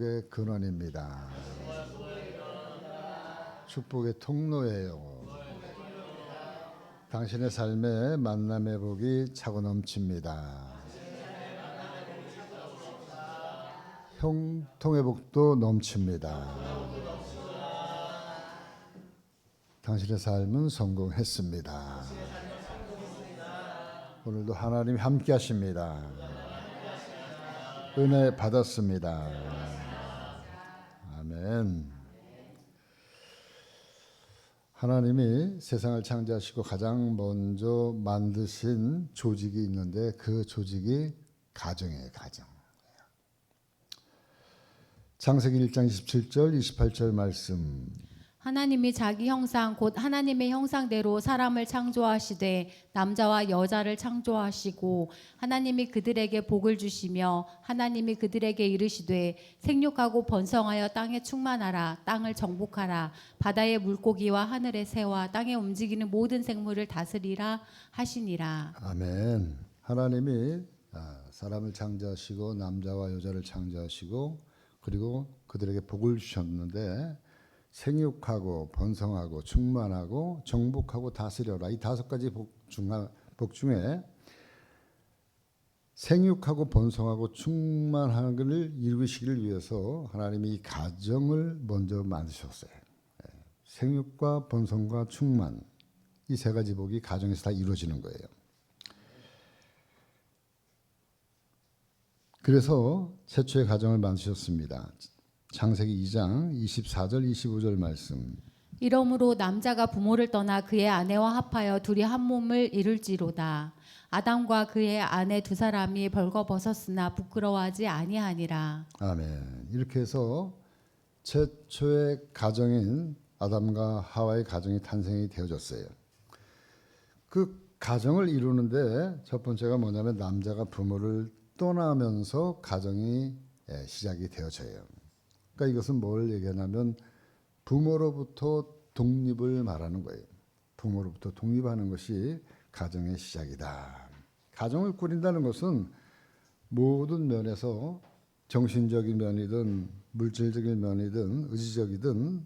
축복의 근원입니다. 축복의 통로예요. 당신의 삶에 만남의 복이 차고 넘칩니다. 형통의 복도 넘칩니다. 당신의 삶은 성공했습니다. 오늘도 하나님이 함께 하십니다. 은혜 받았습니다. 아멘. 하나님이 세상을 창조하시고 가장 먼저 만드신 조직이 있는데 그 조직이 가정이에요. 가정. 창세기 1장 27절 28절 말씀. 하나님이 자기 형상 곧 하나님의 형상대로 사람을 창조하시되 남자와 여자를 창조하시고 하나님이 그들에게 복을 주시며 하나님이 그들에게 이르시되 생육하고 번성하여 땅에 충만하라. 땅을 정복하라. 바다의 물고기와 하늘의 새와 땅에 움직이는 모든 생물을 다스리라 하시니라. 아멘. 하나님이 사람을 창조하시고 남자와 여자를 창조하시고 그리고 그들에게 복을 주셨는데 생육하고 번성하고 충만하고 정복하고 다스려라. 이 5가지 복 중에 생육하고 번성하고 충만하는 것을 이루시기를 위해서 하나님이 이 가정을 먼저 만드셨어요. 생육과 번성과 충만, 이 3가지 복이 가정에서 다 이루어지는 거예요. 그래서 최초의 가정을 만드셨습니다. 창세기 2장 24절 25절 말씀. 이러므로 남자가 부모를 떠나 그의 아내와 합하여 둘이 한 몸을 이룰지로다. 아담과 그의 아내 두 사람이 벌거벗었으나 부끄러워하지 아니하니라. 아멘. 이렇게 해서 최초의 가정인 아담과 하와의 가정이 탄생이 되어졌어요. 그 가정을 이루는데 첫 번째가 뭐냐면 남자가 부모를 떠나면서 가정이 시작이 되어져요. 그러니까 이것은 뭘 얘기하냐면 부모로부터 독립을 말하는 거예요. 부모로부터 독립하는 것이 가정의 시작이다. 가정을 꾸린다는 것은 모든 면에서 정신적인 면이든 물질적인 면이든 의지적이든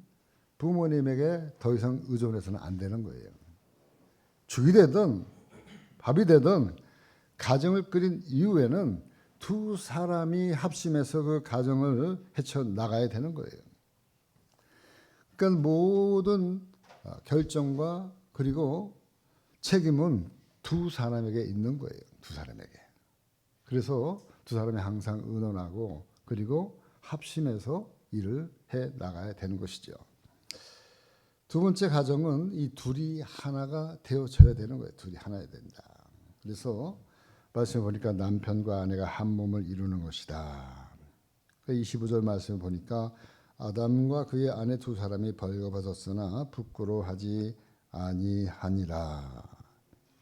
부모님에게 더 이상 의존해서는 안 되는 거예요. 죽이 되든 밥이 되든 가정을 꾸린 이후에는 두 사람이 합심해서 그 가정을 헤쳐나가야 되는 거예요. 그러니까 모든 결정과 그리고 책임은 두 사람에게 있는 거예요. 두 사람에게. 그래서 두 사람이 항상 의논하고 그리고 합심해서 일을 해나가야 되는 것이죠. 두 번째 가정은 이 둘이 하나가 되어져야 되는 거예요. 둘이 하나야 된다. 그래서 말씀을 보니까 남편과 아내가 한 몸을 이루는 것이다. 25절 말씀을 보니까 아담과 그의 아내 두 사람이 벌거벗었으나 부끄러워하지 아니하니라.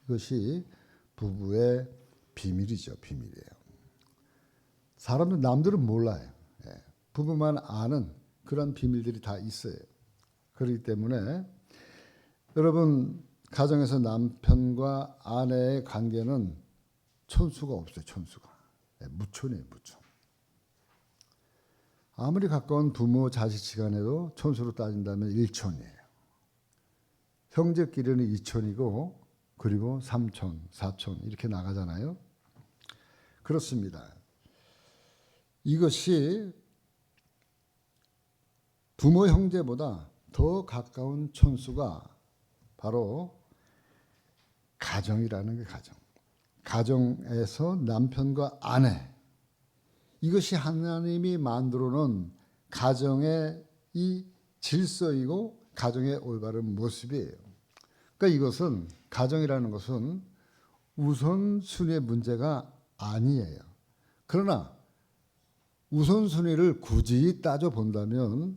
이것이 부부의 비밀이죠. 비밀이에요. 사람들 남들은 몰라요. 부부만 아는 그런 비밀들이 다 있어요. 그렇기 때문에 여러분 가정에서 남편과 아내의 관계는 촌수가 없어요. 촌수가. 무촌이에요. 무촌. 아무리 가까운 부모 자식 간에도 촌수로 따진다면 1촌이에요. 형제끼리는 2촌이고 그리고 3촌, 4촌 이렇게 나가잖아요. 그렇습니다. 이것이 부모 형제보다 더 가까운 촌수가 바로 가정이라는 게 가정. 가정에서 남편과 아내, 이것이 하나님이 만들어 놓은 가정의 이 질서이고 가정의 올바른 모습이에요. 그러니까 이것은 가정이라는 것은 우선순위의 문제가 아니에요. 그러나 우선순위를 굳이 따져본다면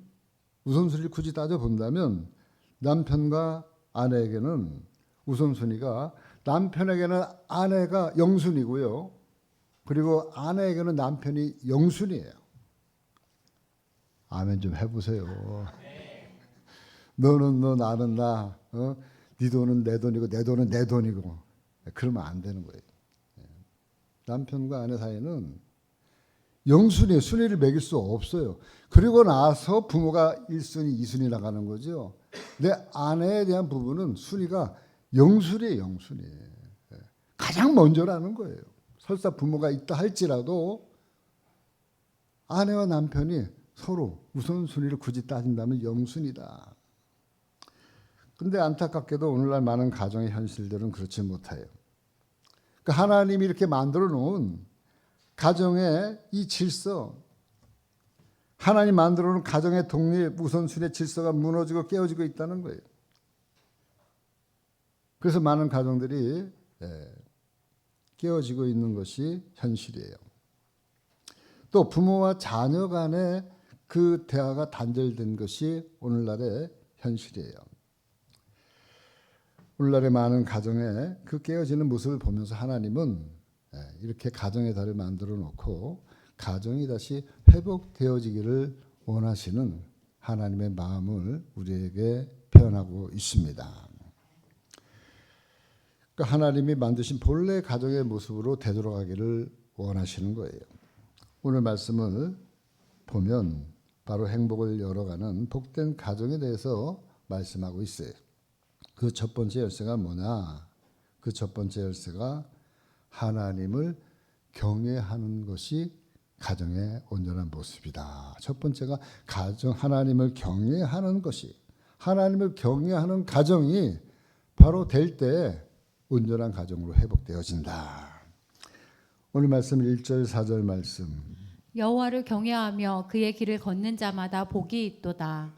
남편과 아내에게는 우선순위가 남편에게는 아내가 영순이고요. 그리고 아내에게는 남편이 영순이에요. 아멘 좀 해보세요. 너는 너, 나는 나. 네 돈은 내 돈이고 내 돈은 내 돈이고. 그러면 안 되는 거예요. 남편과 아내 사이는 영순위, 순위를 매길 수 없어요. 그리고 나서 부모가 1순위, 2순위 나가는 거죠. 내 아내에 대한 부분은 순위가 영순위예요, 영순위. 가장 먼저라는 거예요. 설사 부모가 있다 할지라도 아내와 남편이 서로 우선순위를 굳이 따진다면 영순위다. 근데 안타깝게도 오늘날 많은 가정의 현실들은 그렇지 못해요. 그러니까 하나님이 이렇게 만들어 놓은 가정의 이 질서, 하나님 만들어 놓은 가정의 독립 우선순위의 질서가 무너지고 깨어지고 있다는 거예요. 그래서 많은 가정들이 깨어지고 있는 것이 현실이에요. 또 부모와 자녀 간의 그 대화가 단절된 것이 오늘날의 현실이에요. 오늘날의 많은 가정의 그 깨어지는 모습을 보면서 하나님은 이렇게 가정의 달을 만들어 놓고 가정이 다시 회복되어지기를 원하시는 하나님의 마음을 우리에게 표현하고 있습니다. 그러니까 하나님이 만드신 본래 가정의 모습으로 되돌아가기를 원하시는 거예요. 오늘 말씀을 보면 바로 행복을 열어가는 복된 가정에 대해서 말씀하고 있어요. 그 첫 번째 열쇠가 뭐냐? 그 첫 번째 열쇠가 하나님을 경외하는 것이 가정의 온전한 모습이다. 첫 번째가 하나님을 경외하는 것이, 하나님을 경외하는 가정이 바로 될 때 온전한 가정으로 회복되어진다. 오늘 말씀 1절 4절 말씀. 여호와를 경외하며 그의 길을 걷는 자마다 복이 있도다.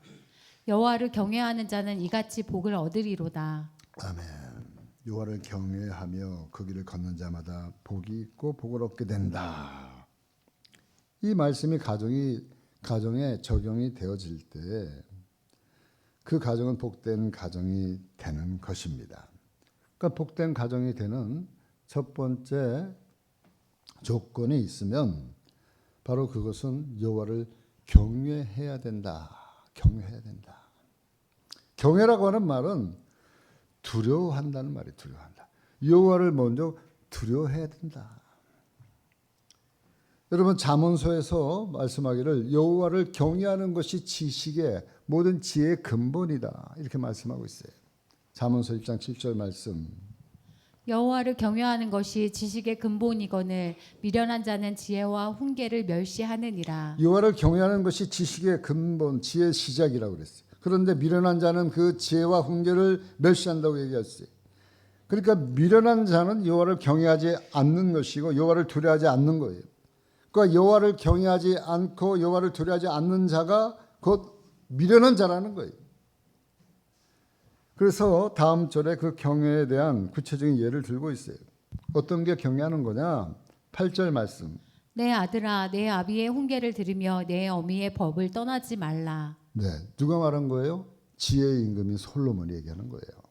여호와를 경외하는 자는 이같이 복을 얻으리로다. 아멘. 여호와를 경외하며 그 길을 걷는 자마다 복이 있고 복을 얻게 된다. 이 말씀이 가정에 적용이 되어질 때 그 가정은 복된 가정이 되는 것입니다. 그러니까 복된 가정이 되는 첫 번째 조건이 있으면 바로 그것은 여호와를 경외해야 된다. 경외해야 된다. 경외라고 하는 말은 두려워한다는 말이 두려워한다. 여호와를 먼저 두려워해야 된다. 여러분 잠언서에서 말씀하기를 여호와를 경외하는 것이 지식의 모든 지혜의 근본이다. 이렇게 말씀하고 있어요. 잠언서 1장 7절 말씀. 여호와를 경외하는 것이 지식의 근본이거늘 미련한 자는 지혜와 훈계를 멸시하느니라. 여호와를 경외하는 것이 지식의 근본, 지혜의 시작이라고 그랬어요. 그런데 미련한 자는 그 지혜와 훈계를 멸시한다고 얘기했어요. 그러니까 미련한 자는 여호와를 경외하지 않는 것이고 여호와를 두려워하지 않는 거예요. 그러니까 여호와를 경외하지 않고 여호와를 두려워하지 않는 자가 곧 미련한 자라는 거예요. 그래서 다음 절에 그 경외에 대한 구체적인 예를 들고 있어요. 어떤 게 경외하는 거냐? 8절 말씀. 내 아들아 내 아비의 훈계를 들으며 내 어미의 법을 떠나지 말라. 네, 누가 말한 거예요? 지혜의 임금인 솔로몬이 얘기하는 거예요.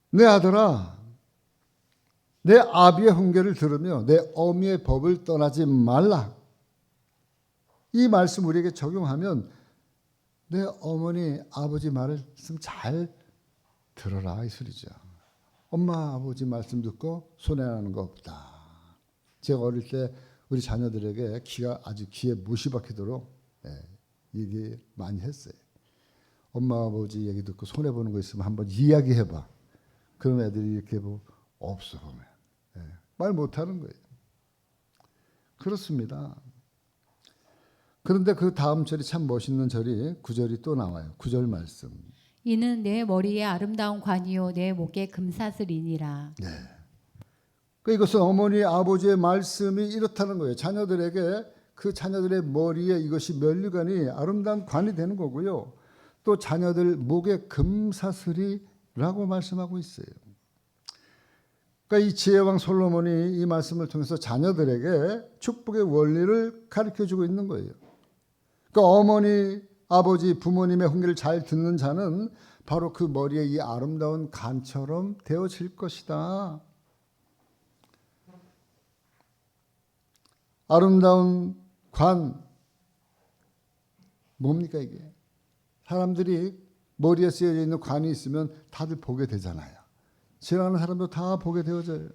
내 아들아, 내 아비의 훈계를 들으며 내 어미의 법을 떠나지 말라. 이 말씀 우리에게 적용하면 내 어머니, 아버지 말을 잘 들어라 이 소리죠. 엄마, 아버지 말씀 듣고 손해나는 거 없다. 제가 어릴 때 우리 자녀들에게 아주 귀에 못이 박히도록 얘기 많이 했어요. 엄마, 아버지 얘기 듣고 손해보는 거 있으면 한번 이야기해봐. 그럼 애들이 이렇게 없어 보면 말 못하는 거예요. 그렇습니다. 그런데 그 다음 절이 참 멋있는 절이 9절이 또 나와요. 9절 말씀. 이는 내 머리에 아름다운 관이요 내 목에 금사슬이니라. 네. 이것은 어머니 아버지의 말씀이 이렇다는 거예요. 자녀들에게 그 자녀들의 머리에 이것이 면류관이 아름다운 관이 되는 거고요. 또 자녀들 목에 금사슬이라고 말씀하고 있어요. 그러니까 이 지혜왕 솔로몬이 이 말씀을 통해서 자녀들에게 축복의 원리를 가르쳐주고 있는 거예요. 그러니까 어머니, 아버지, 부모님의 훈계를 잘 듣는 자는 바로 그 머리에 이 아름다운 관처럼 되어질 것이다. 아름다운 관, 뭡니까 이게? 사람들이 머리에 쓰여져 있는 관이 있으면 다들 보게 되잖아요. 지나가는 사람도 다 보게 되어져요.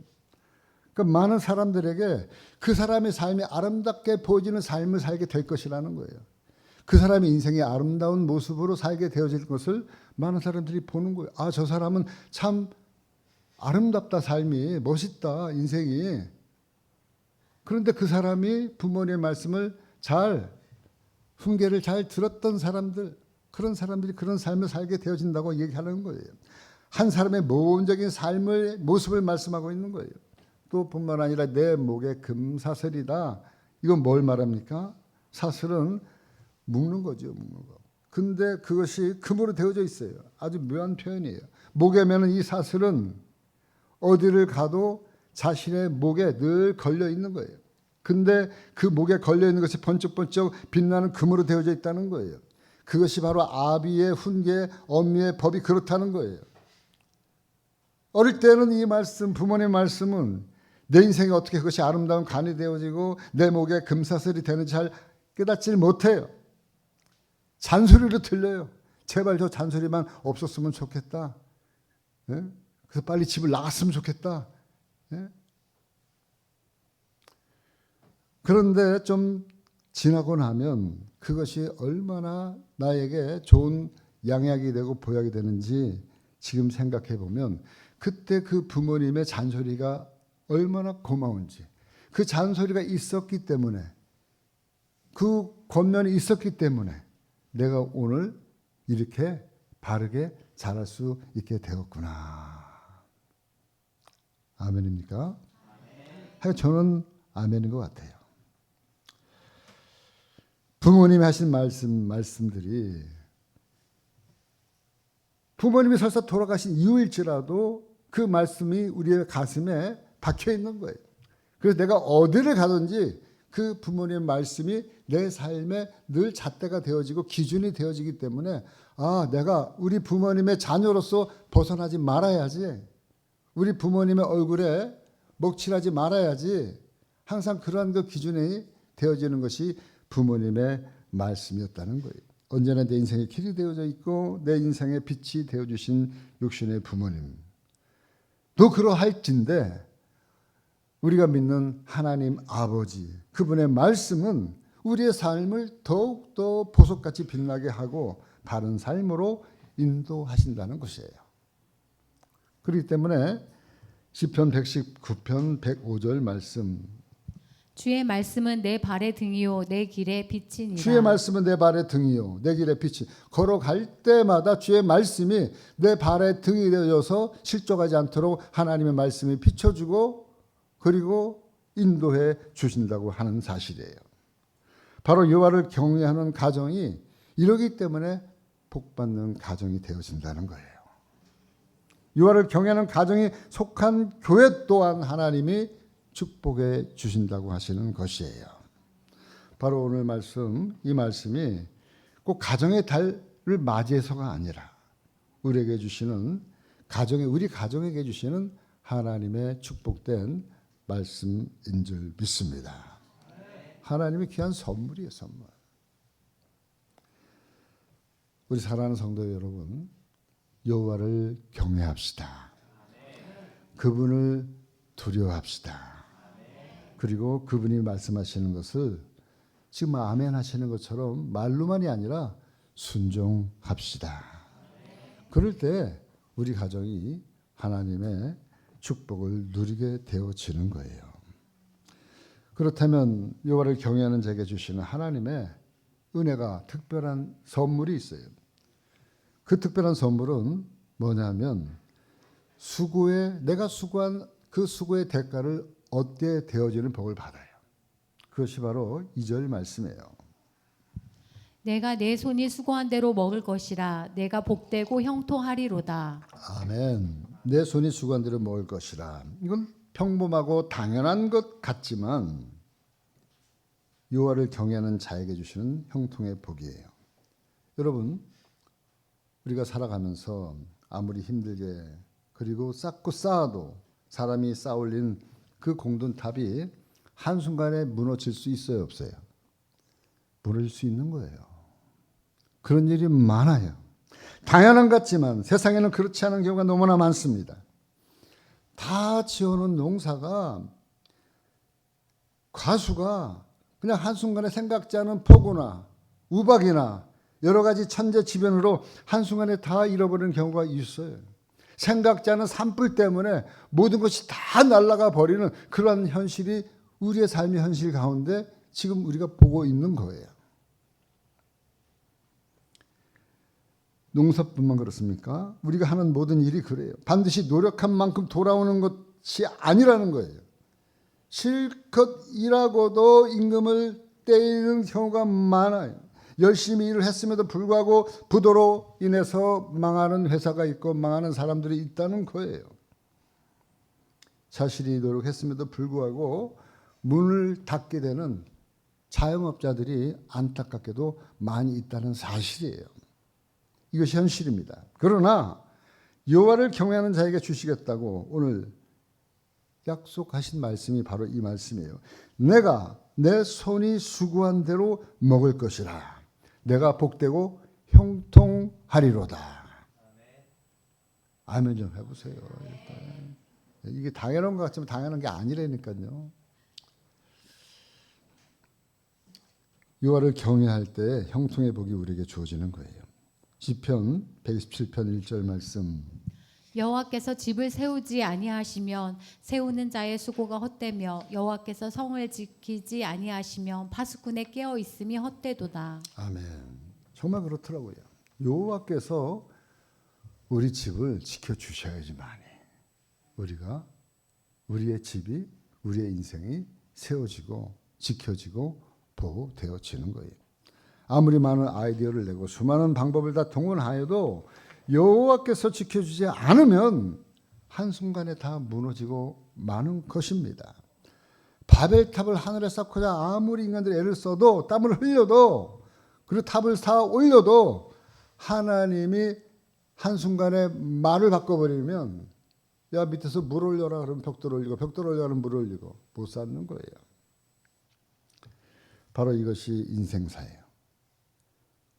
그 많은 사람들에게 그 사람의 삶이 아름답게 보여지는 삶을 살게 될 것이라는 거예요. 그 사람의 인생이 아름다운 모습으로 살게 되어질 것을 많은 사람들이 보는 거예요. 아, 저 사람은 참 아름답다, 삶이 멋있다, 인생이. 그런데 그 사람이 부모님의 말씀을 잘, 훈계를 잘 들었던 사람들, 그런 사람들이 그런 삶을 살게 되어진다고 얘기하는 거예요. 한 사람의 모범적인 삶의 모습을 말씀하고 있는 거예요. 또 뿐만 아니라 내 목에 금사슬이다. 이건 뭘 말합니까? 사슬은 묶는 거죠, 묶는 거. 근데 그것이 금으로 되어져 있어요. 아주 묘한 표현이에요. 목에 매는 이 사슬은 어디를 가도 자신의 목에 늘 걸려 있는 거예요. 근데 그 목에 걸려 있는 것이 번쩍번쩍 빛나는 금으로 되어져 있다는 거예요. 그것이 바로 아비의 훈계, 엄미의 법이 그렇다는 거예요. 어릴 때는 이 말씀, 부모님의 말씀은 내 인생에 어떻게 그것이 아름다운 간이 되어지고 내 목에 금사슬이 되는지 잘 깨닫질 못해요. 잔소리로 들려요. 제발 저 잔소리만 없었으면 좋겠다. 예? 그래서 빨리 집을 나갔으면 좋겠다. 예? 그런데 좀 지나고 나면 그것이 얼마나 나에게 좋은 양약이 되고 보약이 되는지 지금 생각해 보면 그때 그 부모님의 잔소리가 얼마나 고마운지, 그 잔소리가 있었기 때문에, 그 권면이 있었기 때문에 내가 오늘 이렇게 바르게 자랄 수 있게 되었구나. 아멘입니까? 아멘. 저는 아멘인 것 같아요. 부모님이 하신 말씀들이 부모님이 설사 돌아가신 이후일지라도 그 말씀이 우리의 가슴에 박혀 있는 거예요. 그래서 내가 어디를 가든지 그 부모님의 말씀이 내 삶에 늘 잣대가 되어지고 기준이 되어지기 때문에 아, 내가 우리 부모님의 자녀로서 벗어나지 말아야지. 우리 부모님의 얼굴에 먹칠하지 말아야지. 항상 그러한 그 기준이 되어지는 것이 부모님의 말씀이었다는 거예요. 언제나 내 인생의 길이 되어져 있고 내 인생의 빛이 되어주신 육신의 부모님. 또 그러할진데 우리가 믿는 하나님 아버지, 그분의 말씀은 우리의 삶을 더욱더 보석같이 빛나게 하고 바른 삶으로 인도하신다는 것이에요. 그렇기 때문에 시편 119편 105절 말씀, 주의 말씀은 내 발의 등이요 내 길의 빛이니라. 주의 말씀은 내 발의 등이요 내 길의 빛이. 걸어갈 때마다 주의 말씀이 내 발의 등이 되어서 실족하지 않도록 하나님의 말씀이 비춰주고 그리고 인도해 주신다고 하는 사실이에요. 바로 여호와를 경외하는 가정이 이러기 때문에 복받는 가정이 되어진다는 거예요. 여호와를 경외하는 가정이 속한 교회 또한 하나님이 축복해 주신다고 하시는 것이에요. 바로 오늘 말씀, 이 말씀이 꼭 가정의 달을 맞이해서가 아니라 우리에게 주시는 우리 가정에게 주시는 하나님의 축복된 말씀인 줄 믿습니다. 하나님의 귀한 선물이에요, 선물. 우리 사랑하는 성도 여러분, 여호와를 경외합시다. 그분을 두려워합시다. 그리고 그분이 말씀하시는 것을 지금 아멘 하시는 것처럼 말로만이 아니라 순종합시다. 그럴 때 우리 가정이 하나님의 축복을 누리게 되어지는 거예요. 그렇다면 여호와를 경외하는 자에게 주시는 하나님의 은혜가 특별한 선물이 있어요. 그 특별한 선물은 뭐냐면 내가 수고한 그 수고의 대가를 얻게 되어지는 복을 받아요. 그것이 바로 2절 말씀이에요. 내가 내 손이 수고한 대로 먹을 것이라. 내가 복되고 형통하리로다. 아멘. 내 손이 수고한 대로 먹을 것이라. 이건 평범하고 당연한 것 같지만 여호와를 경외하는 자에게 주시는 형통의 복이에요. 여러분, 우리가 살아가면서 아무리 힘들게 그리고 쌓고 쌓아도 사람이 쌓아올린 그 공든탑이 한순간에 무너질 수 있어요, 없어요? 무너질 수 있는 거예요. 그런 일이 많아요. 당연한 것 같지만 세상에는 그렇지 않은 경우가 너무나 많습니다. 다 지어놓은 농사가 과수가 그냥 한순간에 생각지 않은 폭우나 우박이나 여러 가지 천재지변으로 한순간에 다 잃어버리는 경우가 있어요. 생각지 않은 산불 때문에 모든 것이 다 날아가 버리는 그런 현실이 우리의 삶의 현실 가운데 지금 우리가 보고 있는 거예요. 농사뿐만 그렇습니까? 우리가 하는 모든 일이 그래요. 반드시 노력한 만큼 돌아오는 것이 아니라는 거예요. 실컷 일하고도 임금을 떼이는 경우가 많아요. 열심히 일을 했음에도 불구하고 부도로 인해서 망하는 회사가 있고 망하는 사람들이 있다는 거예요. 자신이 노력했음에도 불구하고 문을 닫게 되는 자영업자들이 안타깝게도 많이 있다는 사실이에요. 이것이 현실입니다. 그러나 여호와를 경외하는 자에게 주시겠다고 오늘 약속하신 말씀이 바로 이 말씀이에요. 내가 내 손이 수고한 대로 먹을 것이라. 내가 복되고 형통하리로다. 아멘 좀 해보세요. 일단. 이게 당연한 것 같지만 당연한 게 아니라니까요. 여호와를 경외할 때 형통의 복이 우리에게 주어지는 거예요. 시편 127편 1절 말씀. 여호와께서 집을 세우지 아니하시면 세우는 자의 수고가 헛되며 여호와께서 성을 지키지 아니하시면 파수꾼의 깨어 있음이 헛되도다. 아멘. 정말 그렇더라고요. 여호와께서 우리 집을 지켜 주셔야지만이 우리가 우리의 집이 우리의 인생이 세워지고 지켜지고 보호되어지는 거예요. 아무리 많은 아이디어를 내고 수많은 방법을 다 동원하여도 여호와께서 지켜주지 않으면 한순간에 다 무너지고 마는 것입니다. 바벨탑을 하늘에 쌓고자 아무리 인간들이 애를 써도 땀을 흘려도 그리고 탑을 쌓아 올려도 하나님이 한순간에 말을 바꿔버리면 야 밑에서 물 올려라 그러면 벽돌 올리고 벽돌 올려라 그러면 물 올리고 못 쌓는 거예요. 바로 이것이 인생사예요.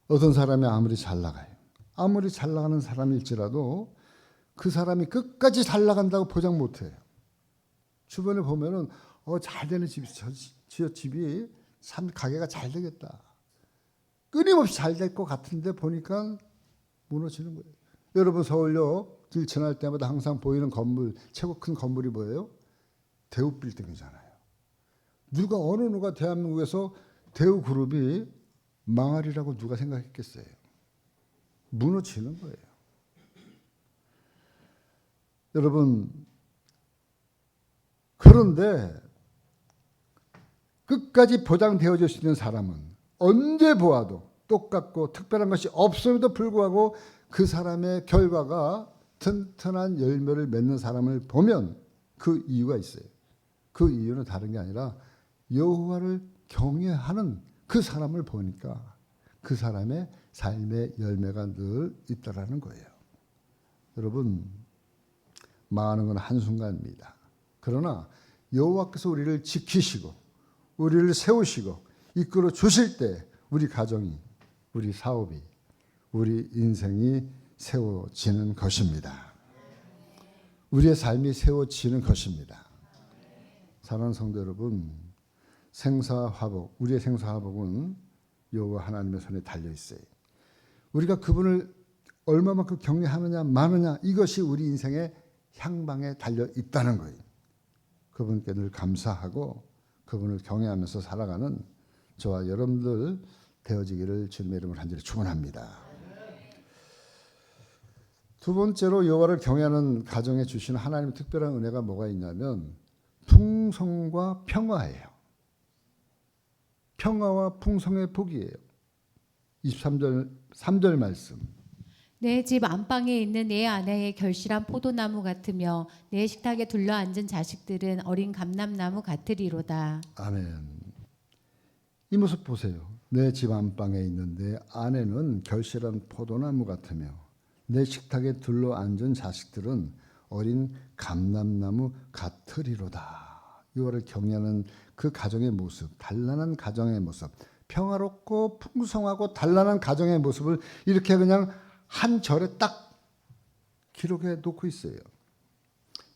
어떤 사람이 아무리 잘 나가요. 아무리 잘 나가는 사람일지라도 그 사람이 끝까지 잘 나간다고 보장 못해요. 주변에 보면은 잘 되는 집이 참 가게가 잘 되겠다. 끊임없이 잘 될 것 같은데 보니까 무너지는 거예요. 여러분 서울역 길 지날 때마다 항상 보이는 건물, 최고 큰 건물이 뭐예요? 대우빌딩이잖아요. 누가 대한민국에서 대우그룹이 망하리라고 누가 생각했겠어요? 무너지는 거예요. 여러분, 그런데 끝까지 보장되어질 수 있는 사람은 언제 보아도 똑같고 특별한 것이 없음에도 불구하고 그 사람의 결과가 튼튼한 열매를 맺는 사람을 보면 그 이유가 있어요. 그 이유는 다른 게 아니라 여호와를 경외하는 그 사람을 보니까 그 사람의 삶의 열매가 늘 있다라는 거예요. 여러분, 망하는 건 한순간입니다. 그러나 여호와께서 우리를 지키시고 우리를 세우시고 이끌어 주실 때 우리 가정이, 우리 사업이, 우리 인생이 세워지는 것입니다. 우리의 삶이 세워지는 것입니다. 사랑하는 성도 여러분, 생사화복, 우리의 생사화복은 여호와 하나님의 손에 달려 있어요. 우리가 그분을 얼마만큼 경외하느냐 마느냐 이것이 우리 인생의 향방에 달려 있다는 거예요. 그분께 늘 감사하고 그분을 경외하면서 살아가는 저와 여러분들 되어지기를 주님의 이름으로 간절히 축원합니다. 두 번째로 여호와를 경외하는 가정에 주시는 하나님의 특별한 은혜가 뭐가 있냐면 풍성과 평화예요. 평화와 풍성의 복이에요. 23절 3절 말씀. 내 집 안방에 있는 내 아내의 결실한 포도나무 같으며 내 식탁에 둘러앉은 자식들은 어린 감람나무 같으리로다. 아멘. 이 모습 보세요. 내 집 안방에 있는 내 아내는 결실한 포도나무 같으며 내 식탁에 둘러앉은 자식들은 어린 감람나무 같으리로다. 여호와를 경외하는 그 가정의 모습, 단란한 가정의 모습, 평화롭고 풍성하고 단란한 가정의 모습을 이렇게 그냥 한 절에 딱 기록해 놓고 있어요.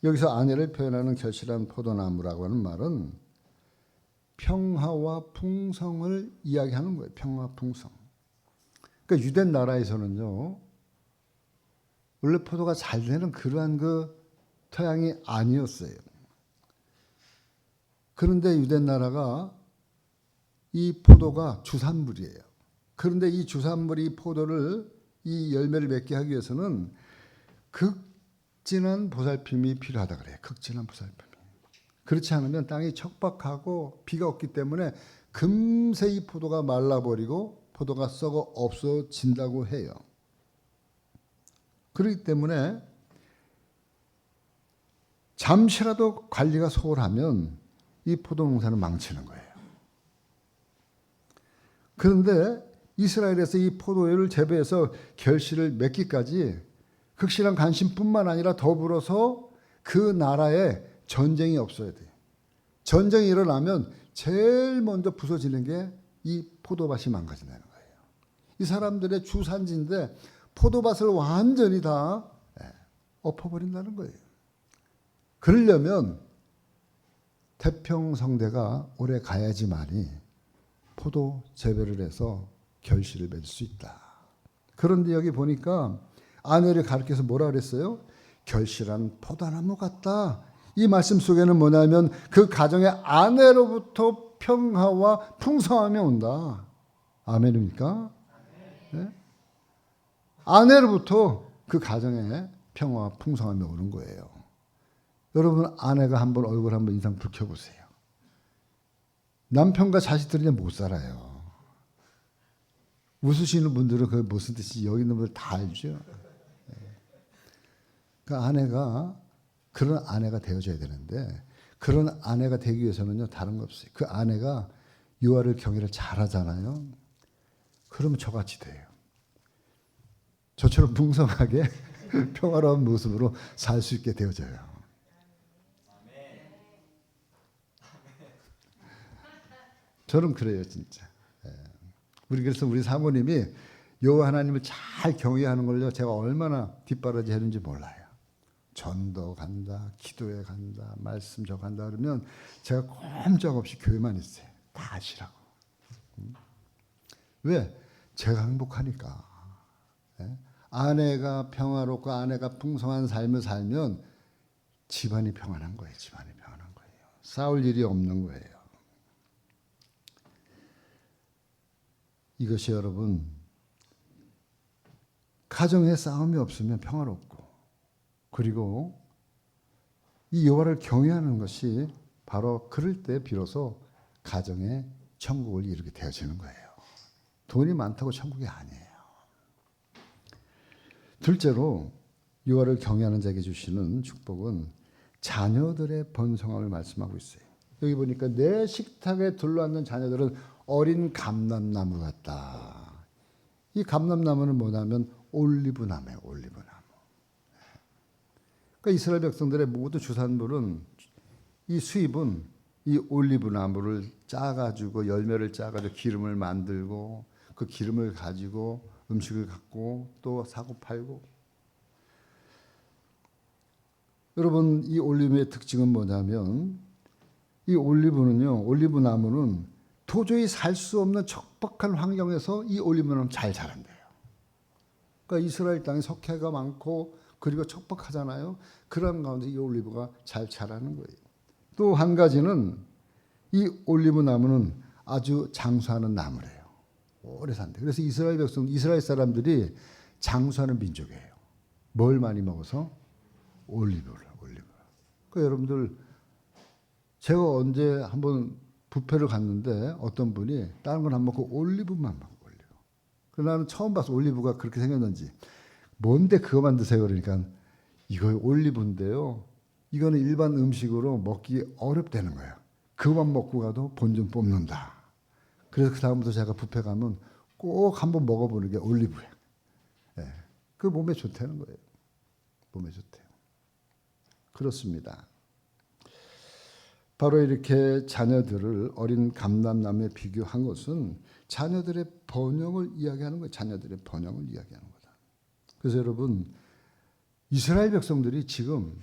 여기서 아내를 표현하는 결실한 포도나무라고 하는 말은 평화와 풍성을 이야기하는 거예요. 평화, 풍성. 그러니까 유대 나라에서는요, 원래 포도가 잘 되는 그러한 그 토양이 아니었어요. 그런데 유대 나라가 이 포도가 주산물이에요. 그런데 이 주산물이 포도를 이 열매를 맺게 하기 위해서는 극진한 보살핌이 필요하다 그래요. 극진한 보살핌이. 그렇지 않으면 땅이 척박하고 비가 없기 때문에 금세 이 포도가 말라버리고 포도가 썩어 없어진다고 해요. 그렇기 때문에 잠시라도 관리가 소홀하면 이 포도 농사는 망치는 거예요. 그런데 이스라엘에서 이 포도를 재배해서 결실을 맺기까지 극실한 관심뿐만 아니라 더불어서 그 나라에 전쟁이 없어야 돼요. 전쟁이 일어나면 제일 먼저 부서지는 게 이 포도밭이 망가진다는 거예요. 이 사람들의 주산지인데 포도밭을 완전히 다 엎어버린다는 거예요. 그러려면 태평성대가 오래 가야지만이 포도 재배를 해서 결실을 맺을 수 있다. 그런데 여기 보니까 아내를 가르쳐서 뭐라 그랬어요? 결실한 포도나무 같다. 이 말씀 속에는 뭐냐면 그 가정의 아내로부터 평화와 풍성함이 온다. 아멘입니까? 네? 아내로부터 그 가정에 평화와 풍성함이 오는 거예요. 여러분 아내가 한번 얼굴 한번 인상 붉혀보세요. 남편과 자식들이 못 살아요. 웃으시는 분들은 그게 무슨 뜻인지 여기 있는 분들 다 알죠. 그 아내가 그런 아내가 되어줘야 되는데 그런 아내가 되기 위해서는요 다른 거 없어요. 그 아내가 유아를 경외를 잘하잖아요. 그러면 저같이 돼요. 저처럼 풍성하게 평화로운 모습으로 살 수 있게 되어져요. 저는 그래요 진짜. 그래서 우리 사모님이 여호와 하나님을 잘 경외하는 걸요 제가 얼마나 뒷바라지 했는지 몰라요. 전도 간다, 기도에 간다, 말씀 적한다 그러면 제가 꼼짝없이 교회만 있어요. 다 하시라고. 왜? 제가 행복하니까. 아내가 평화롭고 아내가 풍성한 삶을 살면 집안이 평안한 거예요. 집안이 평안한 거예요. 싸울 일이 없는 거예요. 이것이 여러분 가정에 싸움이 없으면 평화롭고 그리고 이 여호와를 경외하는 것이 바로 그럴 때 비로소 가정에 천국을 이루게 되어지는 거예요. 돈이 많다고 천국이 아니에요. 둘째로 여호와를 경외하는 자에게 주시는 축복은 자녀들의 번성함을 말씀하고 있어요. 여기 보니까 내 식탁에 둘러앉는 자녀들은 어린 감람나무 같다. 이 감람나무는 뭐냐면 올리브나무예요. 올리브나무. 그러니까 이스라엘 백성들의 모든 주산물은 이 수입은 이 올리브나무를 짜가지고 열매를 짜가지고 기름을 만들고 그 기름을 가지고 음식을 갖고 또 사고 팔고. 여러분 이 올리브의 특징은 뭐냐면 이 올리브나무는 도저히 살 수 없는 척박한 환경에서 이 올리브나무는 잘 자란대요. 그러니까 이스라엘 땅에 석회가 많고 그리고 척박하잖아요. 그런 가운데 이 올리브가 잘 자라는 거예요. 또 한 가지는 이 올리브 나무는 아주 장수하는 나무래요. 오래 산대. 그래서 이스라엘 사람들이 장수하는 민족이에요. 뭘 많이 먹어서? 올리브를. 그러니까 여러분들 제가 언제 한번 뷔페를 갔는데 어떤 분이 다른 건 안 먹고 올리브만 먹고 올리브. 그래서 나는 처음 봐서 올리브가 그렇게 생겼는지 뭔데 그거만 드세요 그러니까 이거 올리브인데요. 이거는 일반 음식으로 먹기 어렵다는 거예요. 그거만 먹고 가도 본전 뽑는다. 그래서 그 다음부터 제가 뷔페 가면 꼭 한번 먹어보는 게 올리브예요. 네. 그 몸에 좋다는 거예요. 몸에 좋대요. 그렇습니다. 바로 이렇게 자녀들을 어린 감람나무에 비교한 것은 자녀들의 번영을 이야기하는 거예요. 자녀들의 번영을 이야기하는 거다. 그래서 여러분 이스라엘 백성들이 지금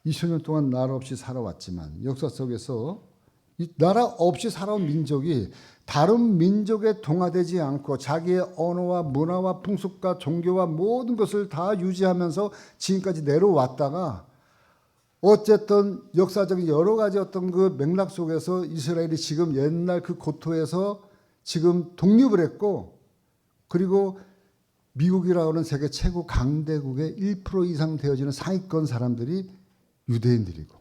2000년 동안 나라 없이 살아왔지만 역사 속에서 이 나라 없이 살아온 민족이 다른 민족에 동화되지 않고 자기의 언어와 문화와 풍습과 종교와 모든 것을 다 유지하면서 지금까지 내려왔다가 어쨌든 역사적인 여러 가지 어떤 그 맥락 속에서 이스라엘이 지금 옛날 그 고토에서 지금 독립을 했고, 그리고 미국이라고 하는 세계 최고 강대국의 1% 이상 되어지는 상위권 사람들이 유대인들이고,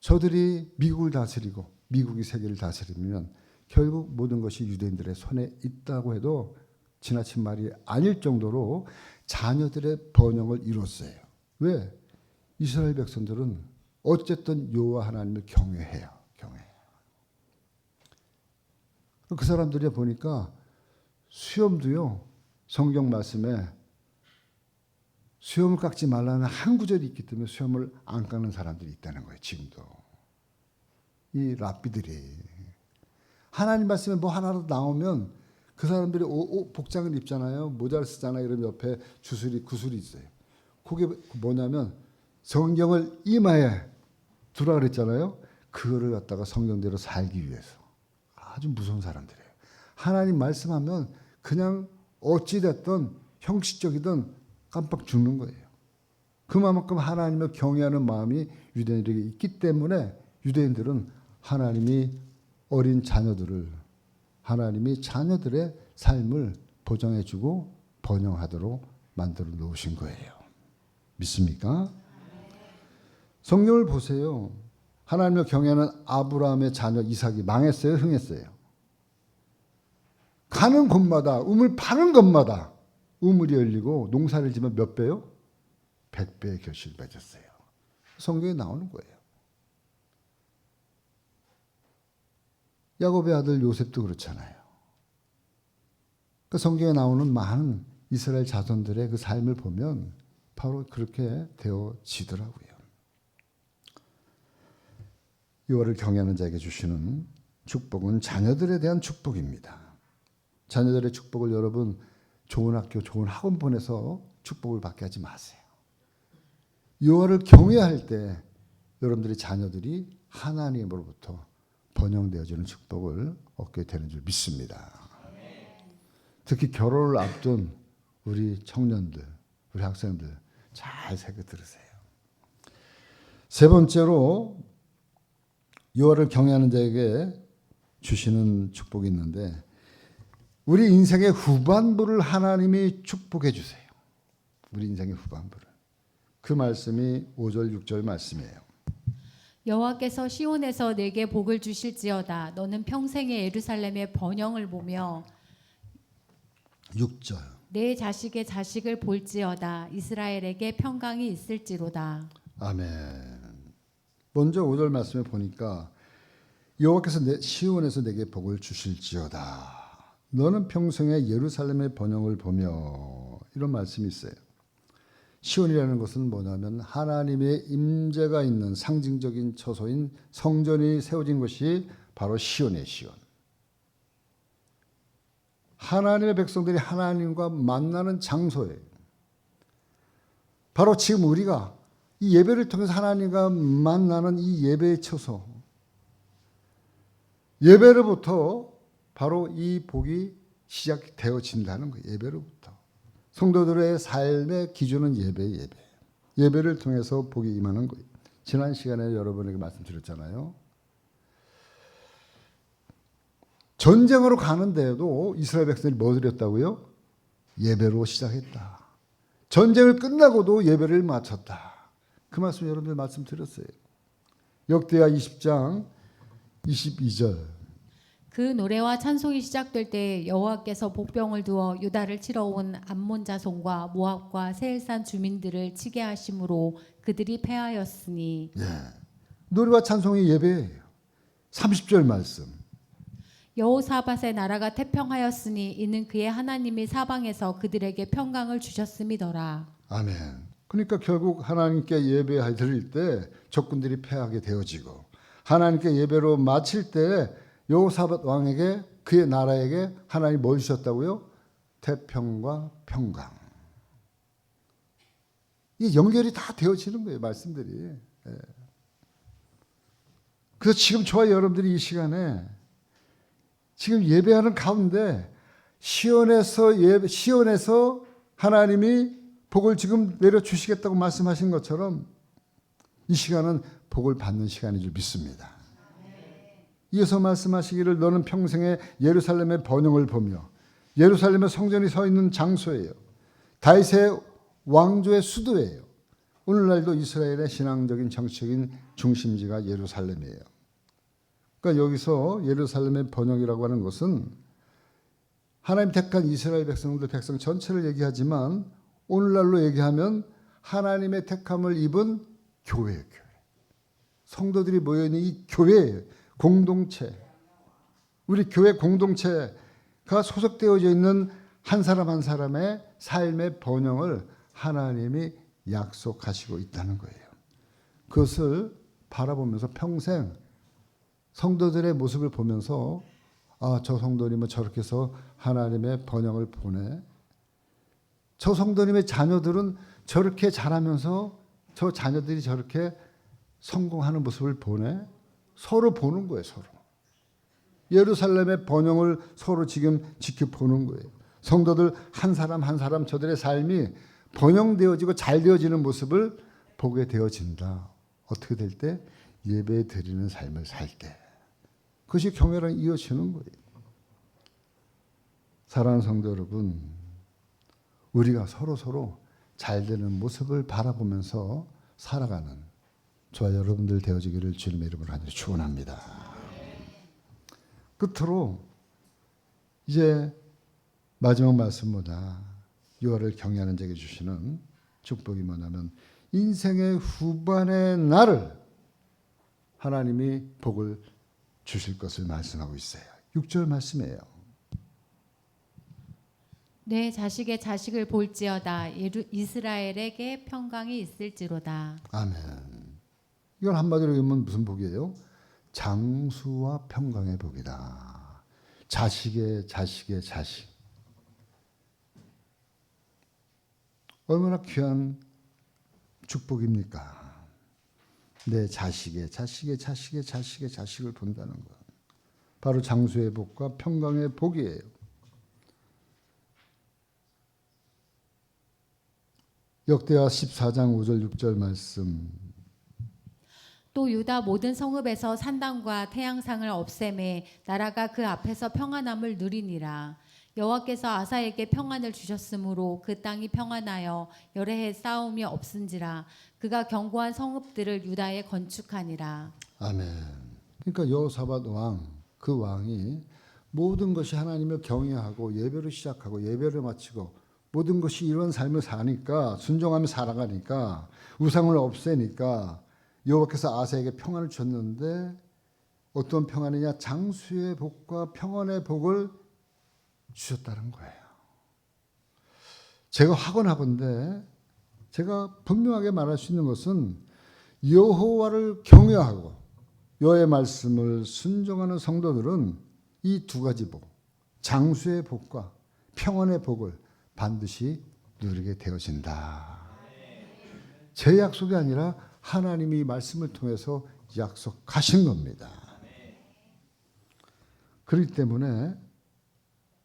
저들이 미국을 다스리고 미국이 세계를 다스리면 결국 모든 것이 유대인들의 손에 있다고 해도 지나친 말이 아닐 정도로 자녀들의 번영을 이뤘어요. 왜? 이스라엘 백성들은 어쨌든 여호와 하나님을 경외해요. 그 사람들이 보니까 수염도요, 성경 말씀에 수염을 깎지 말라는 한 구절이 있기 때문에 수염을 안 깎는 사람들이 있다는 거예요. 지금도 이 랍비들이 하나님 말씀에 뭐 하나라도 나오면 그 사람들이 복장을 입잖아요. 모자를 쓰잖아요. 이러면 옆에 구슬이 있어요. 그게 뭐냐면 성경을 이마에 두라 그랬잖아요. 그거를 갖다가 성경대로 살기 위해서. 아주 무서운 사람들이에요. 하나님 말씀하면 그냥 어찌됐든 형식적이든 깜빡 죽는 거예요. 그만큼 하나님을 경외하는 마음이 유대인들에게 있기 때문에 유대인들은 하나님이 어린 자녀들을, 하나님이 자녀들의 삶을 보장해주고 번영하도록 만들어 놓으신 거예요. 믿습니까? 성경을 보세요. 하나님을 경외하는 아브라함의 자녀 이삭이 망했어요? 흥했어요? 가는 곳마다, 우물 파는 것마다 우물이 열리고 농사를 지면 몇 배요? 100배의 결실을 맺었어요. 성경에 나오는 거예요. 야곱의 아들 요셉도 그렇잖아요. 그 성경에 나오는 많은 이스라엘 자손들의 그 삶을 보면 바로 그렇게 되어지더라고요. 여호와를 경외하는 자에게 주시는 축복은 자녀들에 대한 축복입니다. 자녀들의 축복을 여러분 좋은 학교, 좋은 학원 보내서 축복을 받게 하지 마세요. 여호와를 경외할 때 여러분들의 자녀들이 하나님으로부터 번영되어지는 축복을 얻게 되는 줄 믿습니다. 특히 결혼을 앞둔 우리 청년들, 우리 학생들 잘 새겨 들으세요. 세 번째로 여호와를 경외하는 자에게 주시는 축복이 있는데 우리 인생의 후반부를 하나님이 축복해 주세요. 우리 인생의 후반부를. 그 말씀이 5절, 6절 말씀이에요. 여호와께서 시온에서 내게 복을 주실지어다. 너는 평생에 예루살렘의 번영을 보며 6절. 내 자식의 자식을 볼지어다. 이스라엘에게 평강이 있을지로다. 아멘. 먼저 5절 말씀에 보니까 여호와께서 시온에서 내게 복을 주실지어다. 너는 평생에 예루살렘의 번영을 보며, 이런 말씀이 있어요. 시온이라는 것은 뭐냐면 하나님의 임재가 있는 상징적인 처소인 성전이 세워진 것이 바로 시온이에요. 시온. 하나님의 백성들이 하나님과 만나는 장소예요. 바로 지금 우리가 이 예배를 통해서 하나님과 만나는 이 예배의 처소, 예배로부터 바로 이 복이 시작되어진다는 거예요. 예배로부터. 성도들의 삶의 기준은 예배. 예배를 통해서 복이 임하는 거예요. 지난 시간에 여러분에게 말씀드렸잖아요. 전쟁으로 가는데도 이스라엘 백성들이 뭐 드렸다고요? 예배로 시작했다. 전쟁을 끝나고도 예배를 마쳤다. 그 말씀 여러분들 말씀드렸어요. 역대하 20장 22절. 그 노래와 찬송이 시작될 때 여호와께서 복병을 두어 유다를 치러 온 암몬 자손과 모압과 세일산 주민들을 치게 하심으로 그들이 패하였으니. 예. 노래와 찬송이 예배예요. 30절 말씀. 여호사밧의 나라가 태평하였으니 이는 그의 하나님이 사방에서 그들에게 평강을 주셨음이더라. 아멘. 그러니까 결국 하나님께 예배 드릴 때 적군들이 패하게 되어지고 하나님께 예배로 마칠 때 여호사밧 왕에게 그의 나라에게 하나님이 뭘 주셨다고요? 태평과 평강. 이 연결이 다 되어지는 거예요. 말씀들이. 예. 그래서 지금 저와 여러분들이 이 시간에 지금 예배하는 가운데 시온에서 하나님이 복을 지금 내려주시겠다고 말씀하신 것처럼 이 시간은 복을 받는 시간인 줄 믿습니다. 이어서 말씀하시기를 너는 평생에 예루살렘의 번영을 보며 예루살렘의 성전이 서 있는 장소예요. 다윗의 왕조의 수도예요. 오늘날도 이스라엘의 신앙적인 정치적인 중심지가 예루살렘이에요. 그러니까 여기서 예루살렘의 번영이라고 하는 것은 하나님 택한 이스라엘 백성 전체를 얘기하지만 오늘날로 얘기하면 하나님의 택함을 입은 교회예요. 교회. 성도들이 모여있는 이 교회예요. 공동체. 우리 교회 공동체가 소속되어져 있는 한 사람 한 사람의 삶의 번영을 하나님이 약속하시고 있다는 거예요. 그것을 바라보면서 평생 성도들의 모습을 보면서 저 성도님은 저렇게 해서 하나님의 번영을 보내. 저 성도님의 자녀들은 저렇게 자라면서 저 자녀들이 저렇게 성공하는 모습을 보내. 서로 보는 거예요. 서로. 예루살렘의 번영을 서로 지금 지켜보는 거예요. 성도들 한 사람 한 사람 저들의 삶이 번영되어지고 잘 되어지는 모습을 보게 되어진다. 어떻게 될 때? 예배 드리는 삶을 살 때. 그것이 경외랑 이어지는 거예요. 사랑하는 성도 여러분, 우리가 서로 잘 되는 모습을 바라보면서 살아가는 저와 여러분들 되어지기를 주님의 이름으로 하나님 축원합니다. 끝으로 이제 마지막 말씀보다 여호와를 경외하는 자에게 주시는 축복이 뭐냐면 인생의 후반의 날을 하나님이 복을 주실 것을 말씀하고 있어요. 6절 말씀이에요. 내 자식의 자식을 볼지어다 이스라엘에게 평강이 있을지로다. 아멘. 이걸 한마디로 읽으면 무슨 복이에요? 장수와 평강의 복이다. 자식의 자식의 자식. 얼마나 귀한 축복입니까? 내 자식의 자식의 자식의 자식의 자식을 본다는 것. 바로 장수의 복과 평강의 복이에요. 역대하 14장 5절 6절 말씀. 또 유다 모든 성읍에서 산당과 태양상을 없애매 나라가 그 앞에서 평안함을 누리니라. 여호와께서 아사에게 평안을 주셨으므로 그 땅이 평안하여 여러 해 싸움이 없은지라. 그가 견고한 성읍들을 유다에 건축하니라. 아멘. 그러니까 여호사밧 왕, 그 왕이 모든 것이 하나님을 경외하고 예배를 시작하고 예배를 마치고 모든 것이 이런 삶을 사니까 순종하며 살아가니까 우상을 없애니까 여호와께서 아사에게 평안을 주셨는데 어떤 평안이냐? 장수의 복과 평안의 복을 주셨다는 거예요. 제가 확언하건대 제가 분명하게 말할 수 있는 것은 여호와를 경외하고 여호와의 말씀을 순종하는 성도들은 이 두 가지 복, 장수의 복과 평안의 복을 반드시 누리게 되어진다. 제 약속이 아니라 하나님이 말씀을 통해서 약속하신 겁니다. 그렇기 때문에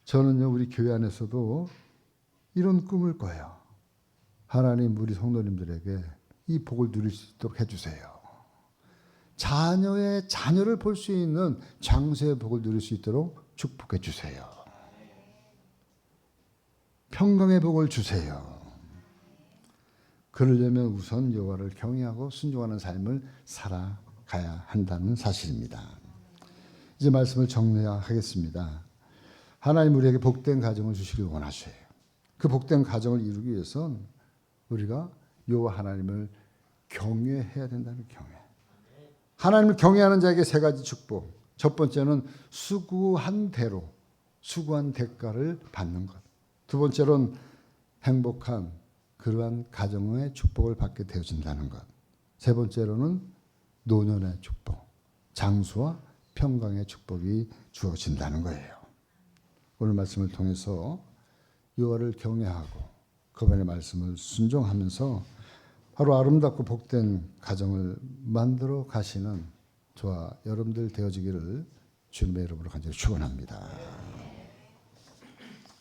저는요, 우리 교회 안에서도 이런 꿈을 꿔요. 하나님 우리 성도님들에게 이 복을 누릴 수 있도록 해주세요. 자녀의 자녀를 볼 수 있는 장수의 복을 누릴 수 있도록 축복해 주세요. 평강의 복을 주세요. 그러려면 우선 여호와를 경외하고 순종하는 삶을 살아가야 한다는 사실입니다. 이제 말씀을 정리하겠습니다. 하나님 우리에게 복된 가정을 주시길 원하셔요. 그 복된 가정을 이루기 위해서는 우리가 여호와 하나님을 경외해야 된다는 경외. 하나님을 경외하는 자에게 세 가지 축복. 첫 번째는 수고한 대로, 수고한 대가를 받는 것. 두 번째로는 행복한 그러한 가정의 축복을 받게 되어진다는 것. 세 번째로는 노년의 축복, 장수와 평강의 축복이 주어진다는 거예요. 오늘 말씀을 통해서 여호와를 경외하고 그분의 말씀을 순종하면서 바로 아름답고 복된 가정을 만들어 가시는 저와 여러분들 되어지기를 주님의 이름으로 간절히 축원합니다.